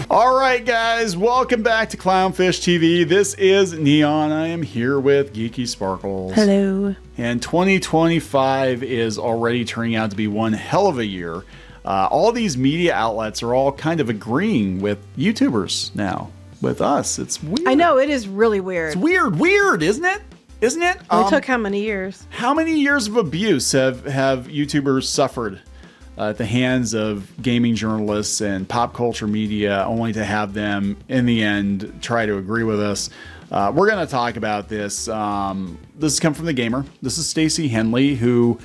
All right, guys, welcome back to Clownfish TV. This is Neon. I am here with Geeky Sparkles. Hello. And 2025 is already turning out to be one hell of a year. All these media outlets are all kind of agreeing with YouTubers now, with us. It's weird. I know, it is really weird. It's weird, isn't it? Isn't it? It took how many years? How many years of abuse have YouTubers suffered at the hands of gaming journalists and pop culture media, only to have them, in the end, try to agree with us? We're going to talk about this. This has come from The Gamer. This is Stacy Henley, who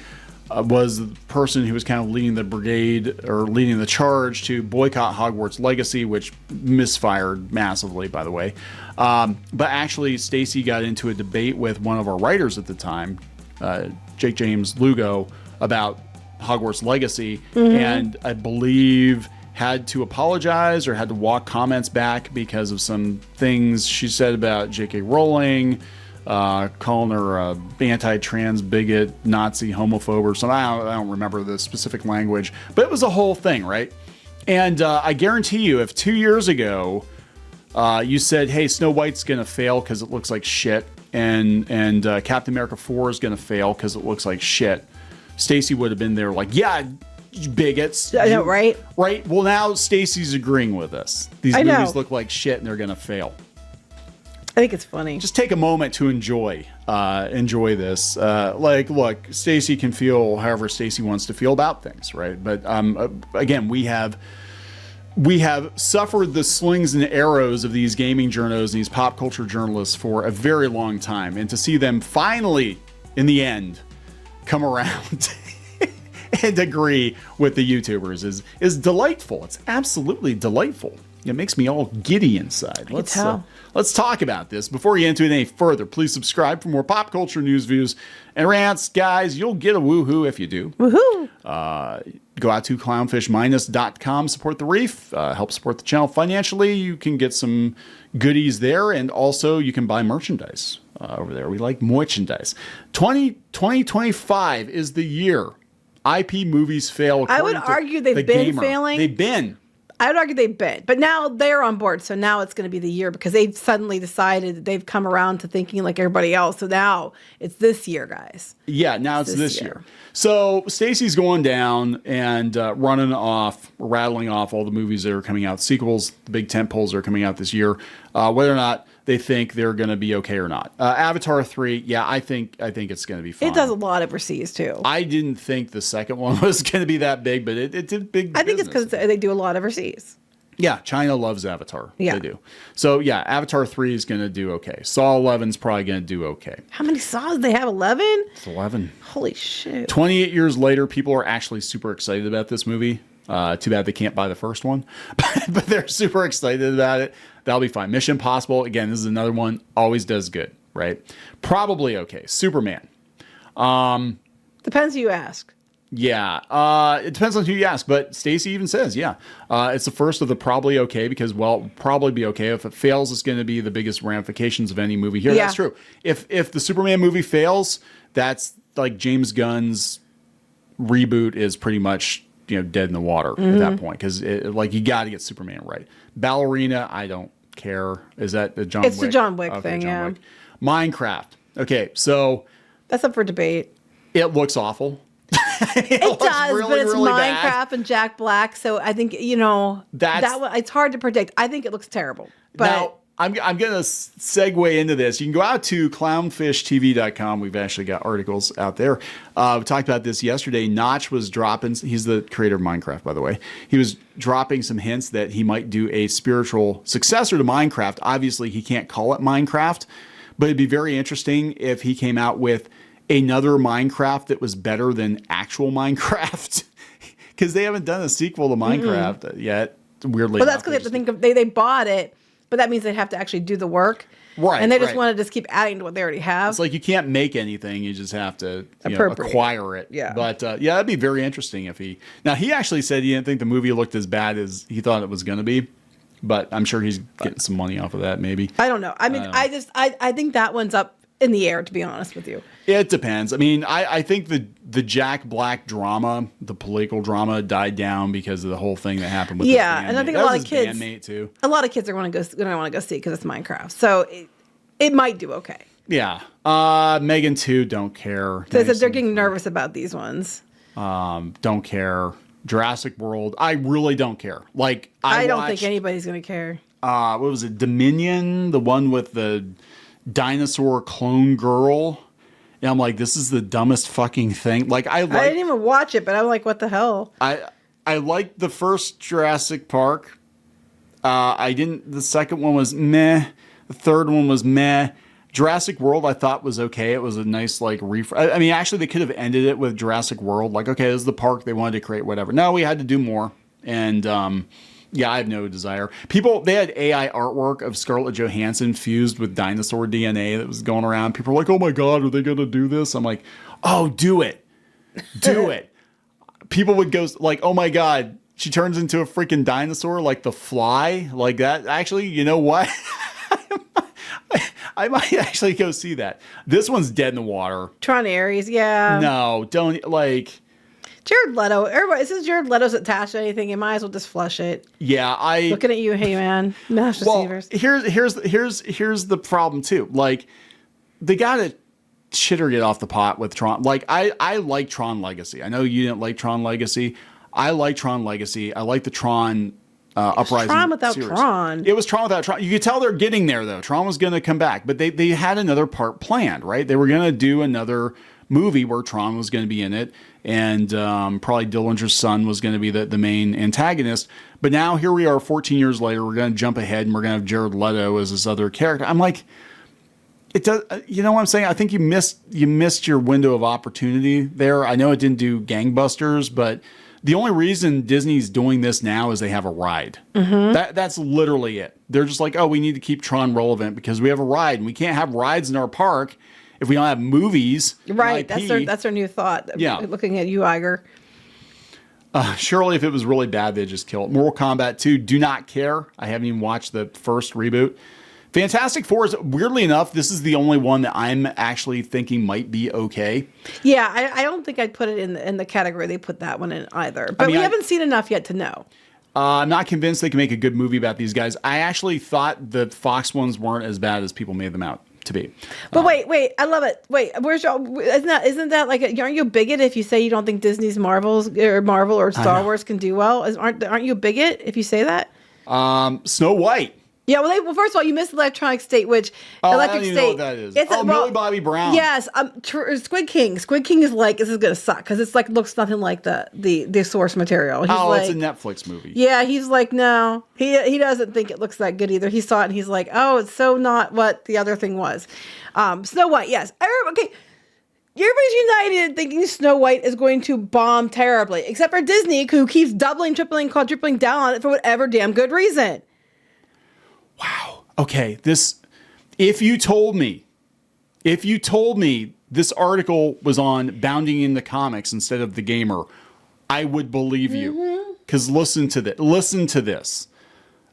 was the person who was kind of leading the brigade or leading the charge to boycott Hogwarts Legacy, which misfired massively, by the way. But actually, Stacy got into a debate with one of our writers at the time, JakeJames Lugo, about Hogwarts Legacy, and I believe had to apologize or had to walk comments back because of some things she said about JK Rowling, calling her a anti-trans bigot, Nazi, homophobe, or something. I don't remember the specific language, but it was a whole thing, right? And I guarantee you, if 2 years ago you said, "Hey, Snow White's gonna fail because it looks like shit," and Captain America 4 is gonna fail because it looks like shit, Stacy would have been there like, "Yeah, bigots." I know, right? Right? Well, now Stacy's agreeing with us. These movies look like shit and they're going to fail. I think it's funny. Just take a moment to enjoy this. Look, Stacy can feel however Stacy wants to feel about things, right? But again, we have suffered the slings and arrows of these gaming journos and these pop culture journalists for a very long time. And to see them finally, in the end, come around and agree with the YouTubers is delightful. It's absolutely delightful. It makes me all giddy inside. Let's talk about this. Before we get into it any further, please subscribe for more pop culture news, views, and rants. Guys, you'll get a woohoo if you do. Woohoo! Go out to clownfishminus.com, support the reef, help support the channel financially. You can get some goodies there, and also you can buy merchandise over there. We like merchandise. 2025 is the year IP movies fail. I would argue they've been failing. They've been. I would argue they've been. But now they're on board, so now it's going to be the year because they've suddenly decided that they've come around to thinking like everybody else. So now it's this year, guys. Yeah, now it's this year. So Stacy's going down and rattling off all the movies that are coming out, sequels, the big tentpoles that are coming out this year, whether or not they think they're going to be okay or not. Avatar 3, yeah, I think it's going to be fine. It does a lot overseas too. I didn't think the second one was going to be that big, but it did big. I think it's because they do a lot overseas. Yeah, China loves Avatar. Yeah. They do. So yeah, Avatar 3 is going to do okay. Saw 11 is probably going to do okay. How many Saws do they have? 11? It's 11. Holy shit. 28 years later, people are actually super excited about this movie. Too bad they can't buy the first one, but they're super excited about it. That'll be fine. Mission Impossible, again, this is another one, always does good, right? Probably okay. Superman. Depends who you ask. Yeah, it depends on who you ask, but Stacy even says, it's the first of the probably okay because, well, it'll probably be okay. If it fails, it's going to be the biggest ramifications of any movie here. Yeah. That's true. If the Superman movie fails, that's like James Gunn's reboot is pretty much dead in the water at that point because you got to get Superman right. Ballerina, I don't care. Is that the John Wick? It's the John Wick thing, John Wick. Minecraft. Okay, so that's up for debate. It looks awful. It does, really, but it's really Minecraft bad. and Jack Black, so I think that one, it's hard to predict. I think it looks terrible. But now, I'm going to segue into this. You can go out to clownshishtv.com. We've actually got articles out there. We talked about this yesterday. Notch was dropping, he's the creator of Minecraft, by the way. He was dropping some hints that he might do a spiritual successor to Minecraft. Obviously, he can't call it Minecraft, but it'd be very interesting if he came out with another Minecraft that was better than actual Minecraft. Because they haven't done a sequel to Minecraft yet, weirdly. But that's because they have to think of, they bought it. But that means they have to actually do the work. Right. And they just want to just keep adding to what they already have. It's like you can't make anything. You just have to acquire it. Yeah. But that'd be very interesting if he... Now, he actually said he didn't think the movie looked as bad as he thought it was going to be. But I'm sure he's getting some money off of that, maybe. I don't know. I mean, I think that one's up. in the air, to be honest with you. It depends. I mean, I think the Jack Black drama, the political drama, died down because of the whole thing that happened with and I think a lot of kids, bandmate too. A lot of kids are going to want to go see it because it's Minecraft. So it might do okay. Yeah. Megan 2, don't care. They're getting nervous about these ones. Don't care. Jurassic World, I really don't care. Like I don't think anybody's going to care. What was it? Dominion, the one with the dinosaur clone girl. And I'm like, this is the dumbest fucking thing. Like I didn't even watch it, but I'm like, what the hell? I liked the first Jurassic Park. The second one was meh. The third one was meh. Jurassic World I thought was okay. It was a nice like I mean, actually they could have ended it with Jurassic World. Like, okay, this is the park they wanted to create, whatever. No, we had to do more. And yeah, I have no desire. They had AI artwork of Scarlett Johansson fused with dinosaur DNA that was going around. People were like, oh my God, are they going to do this? I'm like, oh, do it. Do it. People would go like, oh my God, she turns into a freaking dinosaur like The Fly. Like that. Actually, you know what? I might actually go see that. This one's dead in the water. Tron Ares, yeah. No, don't like... Jared Leto. Everybody, since Jared Leto's attached to anything, you might as well just flush it. Yeah, looking at you, hey man, mash receivers. Here's the problem too. Like, they gotta shit or get off the pot with Tron. Like, I like Tron Legacy. I know you didn't like Tron Legacy. I like Tron Legacy. I like the Tron Uprising. Tron without series. Tron. It was Tron without Tron. You could tell they're getting there though. Tron was gonna come back, but they had another part planned, right? They were gonna do another movie where Tron was going to be in it, and probably Dillinger's son was going to be the main antagonist. But now here we are 14 years later, we're going to jump ahead and we're going to have Jared Leto as this other character. I'm like, it does, you know what I'm saying? I think you missed your window of opportunity there. I know it didn't do gangbusters, but the only reason Disney's doing this now is they have a ride. Mm-hmm. That's literally it. They're just like, oh, we need to keep Tron relevant because we have a ride, and we can't have rides in our park if we don't have movies. Right. That's their new thought. Yeah. Looking at you, Iger. Surely if it was really bad, they'd just kill it. Mortal Kombat 2, do not care. I haven't even watched the first reboot. Fantastic Four is, weirdly enough, this is the only one that I'm actually thinking might be okay. Yeah, I don't think I'd put it in the category they put that one in either. But we haven't seen enough yet to know. I'm not convinced they can make a good movie about these guys. I actually thought the Fox ones weren't as bad as people made them out to be. But wait, I love it. Wait, isn't that like, aren't you a bigot if you say you don't think Disney's Marvel or Star Wars can do well? Aren't you a bigot if you say that? Snow White. Yeah, well, first of all, you missed Electronic State, which Electric State. Know what that is. Millie Bobby Brown. Yes, Squid King. Squid King is like, this is gonna suck because it's like looks nothing like the source material. It's a Netflix movie. Yeah, he's like, no, he doesn't think it looks that good either. He saw it and he's like, oh, it's so not what the other thing was. Snow White, yes. Okay. Everybody's united in thinking Snow White is going to bomb terribly, except for Disney, who keeps doubling, tripling, quadrupling down on it for whatever damn good reason. Wow. Okay. If you told me this article was on Bounding in the Comics instead of The Gamer, I would believe you. Because listen to this.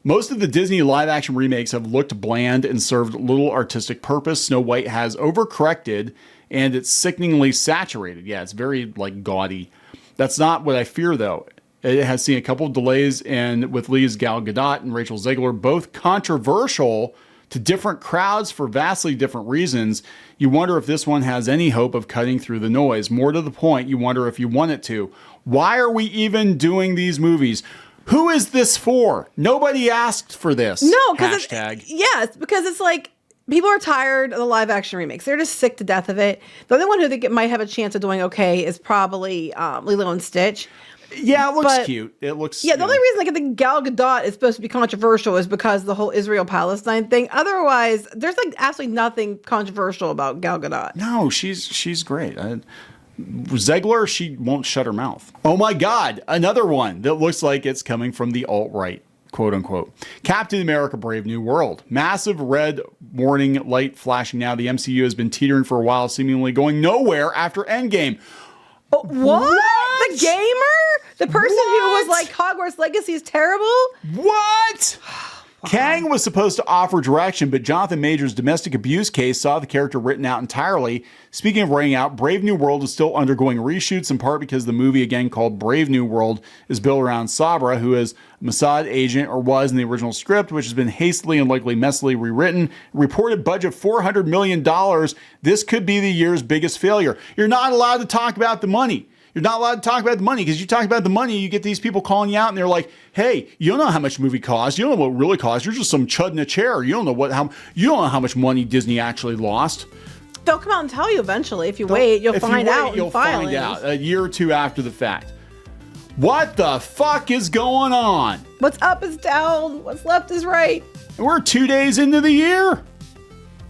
Most of the Disney live action remakes have looked bland and served little artistic purpose. Snow White has overcorrected and it's sickeningly saturated. Yeah, it's very like gaudy. That's not what I fear though. It has seen a couple of delays with Lee's Gal Gadot and Rachel Zegler, both controversial to different crowds for vastly different reasons. You wonder if this one has any hope of cutting through the noise. More to the point, you wonder if you want it to. Why are we even doing these movies? Who is this for? Nobody asked for this. No, because because it's like people are tired of the live action remakes. They're just sick to death of it. The only one who think it might have a chance of doing okay is probably Lilo and Stitch. Yeah, it looks cute. It looks... Yeah, the only reason I think Gal Gadot is supposed to be controversial is because the whole Israel-Palestine thing. Otherwise, there's like absolutely nothing controversial about Gal Gadot. No, she's great. Zegler, she won't shut her mouth. Oh my God, another one that looks like it's coming from the alt-right, quote unquote. Captain America Brave New World. Massive red warning light flashing now. The MCU has been teetering for a while, seemingly going nowhere after Endgame. Oh, what? The gamer? The person who was like, Hogwarts Legacy is terrible? What? Kang was supposed to offer direction, but Jonathan Majors' domestic abuse case saw the character written out entirely. Speaking of writing out, Brave New World is still undergoing reshoots, in part because the movie, again called Brave New World, is built around Sabra, who is a Mossad agent, or was in the original script, which has been hastily and likely messily rewritten. Reported budget $400 million. This could be the year's biggest failure. You're not allowed to talk about the money. You're not allowed to talk about the money, because you talk about the money, you get these people calling you out and they're like, hey, you don't know how much a movie costs. You don't know what it really costs. You're just some chud in a chair. You don't know how much money Disney actually lost. They'll come out and tell you eventually. If you wait, you'll find out. You'll find out a year or two after the fact. What the fuck is going on? What's up is down. What's left is right. And we're 2 days into the year.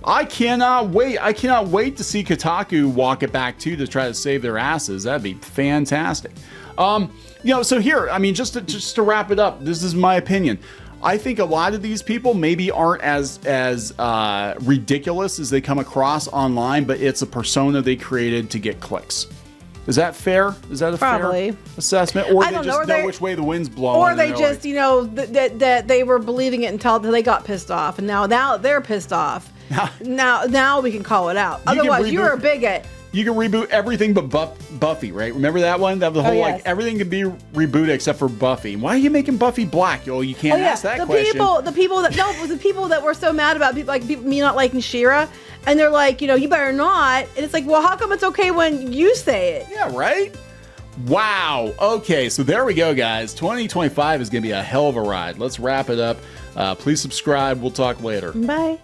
I cannot wait. I cannot wait to see Kotaku walk it back to try to save their asses. That'd be fantastic. So here, I mean, just to wrap it up, this is my opinion. I think a lot of these people maybe aren't as ridiculous as they come across online, but it's a persona they created to get clicks. Is that fair? Is that a fair assessment? Or they just know which way the wind's blowing? Or they just, that they were believing it until they got pissed off, and now they're pissed off. Now we can call it out. Otherwise, you're a bigot. You can reboot everything but Buffy, right? Remember that one? That was the whole like everything can be rebooted except for Buffy. Why are you making Buffy black? Oh, you can't ask that question. The people that were so mad about me not liking She-Ra, and they're like, you better not. And it's like, well, how come it's okay when you say it? Yeah, right. Wow. Okay, so there we go, guys. 2025 is going to be a hell of a ride. Let's wrap it up. Please subscribe. We'll talk later. Bye.